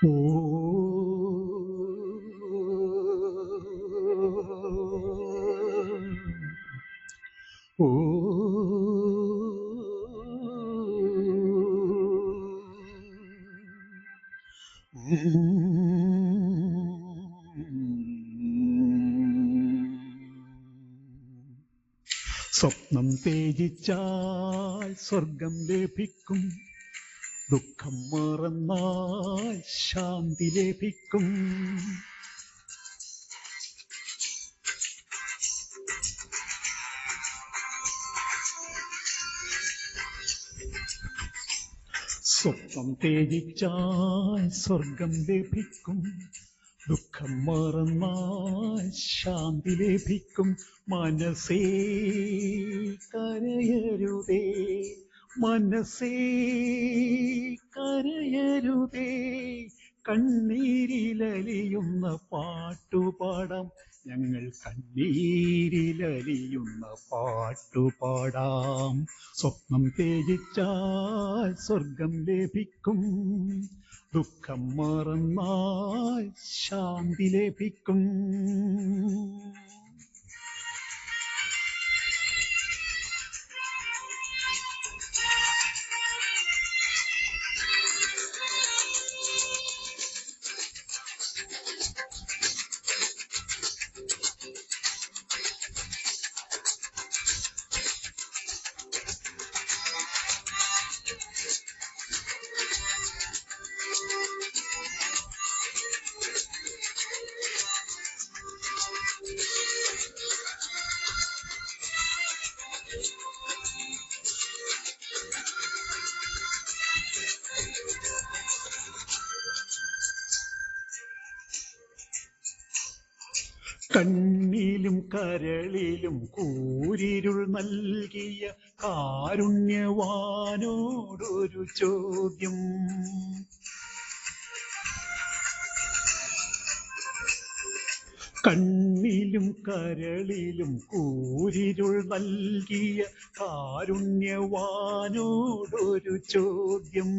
ഓ ഓ സ്വപ്നം തേജിച്ചാൽ സ്വർഗം ലഭിക്കും, ദുഃഖം മറന്നാൽ ശാന്തി ലഭിക്കും. സ്വപ്നം തേജിച്ചാൽ സ്വർഗം ലഭിക്കും, ദുഃഖം മറന്നാൽ ശാന്തി ലഭിക്കും. മനസ്സേ കരയരുതേ, മനസ്സേ കരയരുതേ, കണ്ണീരിലലിയുന്ന പാട്ടുപാടാം, ഞങ്ങൾ കണ്ണീരിലലിയുന്ന പാട്ടുപാടാം. സ്വപ്നം തേജിച്ചാൽ സ്വർഗം ലഭിക്കും, ദുഃഖം മറന്നാൽ ശാന്തി ലഭിക്കും. കണ്ണിലും കരളിലും കൂരിരുൾ നൽകിയ കാരുണ്യവാനോടൊരു ചോദ്യം. കണ്ണിലും കരളിലും കൂരിരുൾ നൽകിയ കാരുണ്യവാനോടൊരു ചോദ്യം.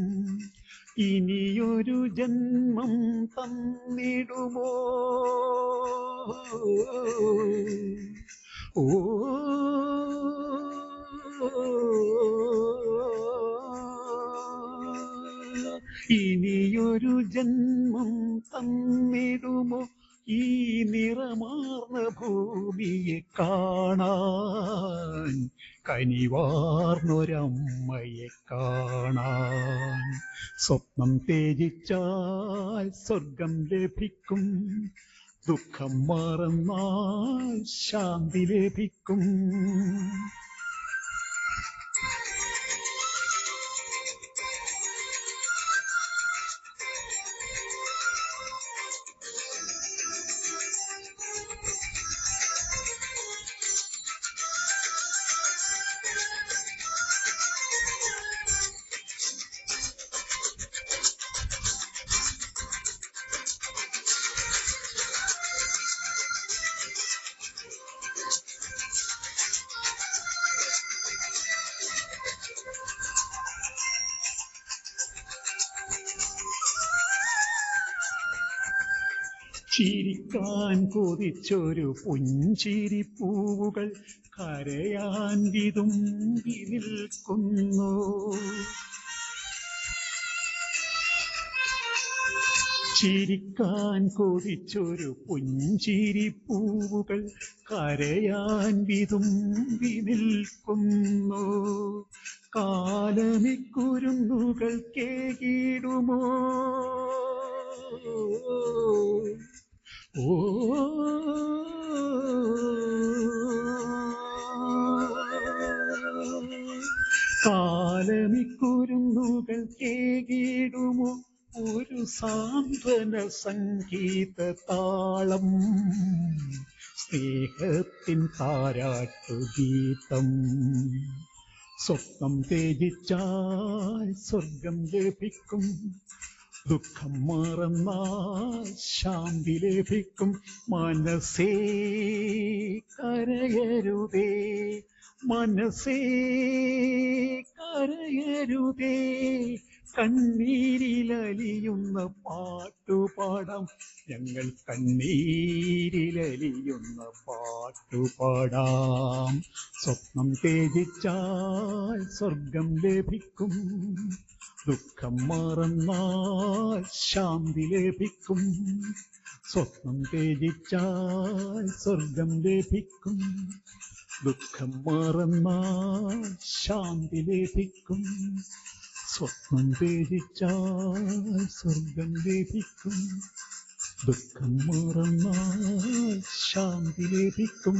ഇനിയൊരു ജന്മം തന്നിടുമോ? ഓ ഇനിയൊരു ജന്മം തന്നിടുമോ? ഈ നിറമാർന്ന ഭൂമിയെ കാണാൻ, കനിവാർന്നൊരമ്മയെ കാണാൻ. സ്വപ്നം തേജിച്ചാൽ സ്വർഗം ലഭിക്കും, ദുഃഖം മറന്നാൽ ശാന്തി ലഭിക്കും. ചിരിക്കാൻ കൊതിച്ചൊരു പുഞ്ചിരിപ്പൂവുകൾ കരയാൻ വിതുമ്പി നിൽക്കുന്നു. ചിരിക്കാൻ കൊതിച്ചൊരു പുഞ്ചിരിപ്പൂവുകൾ കരയാൻ വിതുമ്പി നിൽക്കുന്നു. കാലമിക്കുരുന്നുകൾ കേകിടുമോ? ഓ കാലമിക്കുരുന്നുകൾ കേകിടുമോ? ഒരു സാന്ത്വന സംഗീത താളം, സ്നേഹത്തിൻ താരാട്ടുഗീതം. സ്വപ്നം തേജിച്ചാൽ സ്വർഗം ലഭിക്കും, ദുഃഖം മറന്നാൽ ശാന്തി ലഭിക്കും. മനസ്സേ കരയരുതേ, മനസ്സേ കരയരുതേ, കണ്ണീരിലലിയുന്ന പാട്ടുപാടാം, ഞങ്ങൾ കണ്ണീരിലലിയുന്ന പാട്ടുപാടാം. സ്വപ്നം ത്യജിച്ചാൽ സ്വർഗം ലഭിക്കും, ദുഃഖം മറന്നാൽ ശാന്തി ലഭിക്കും. സ്വപ്നം ത്യജിച്ചാൽ സ്വർഗം ലഭിക്കും, ദുഃഖം മറന്നാൽ ശാന്തി ലഭിക്കും. സ്വപ്നം ത്യജിച്ചാൽ സ്വർഗം ലഭിക്കും, ദുഃഖം മറന്നാൽ ശാന്തി ലഭിക്കും.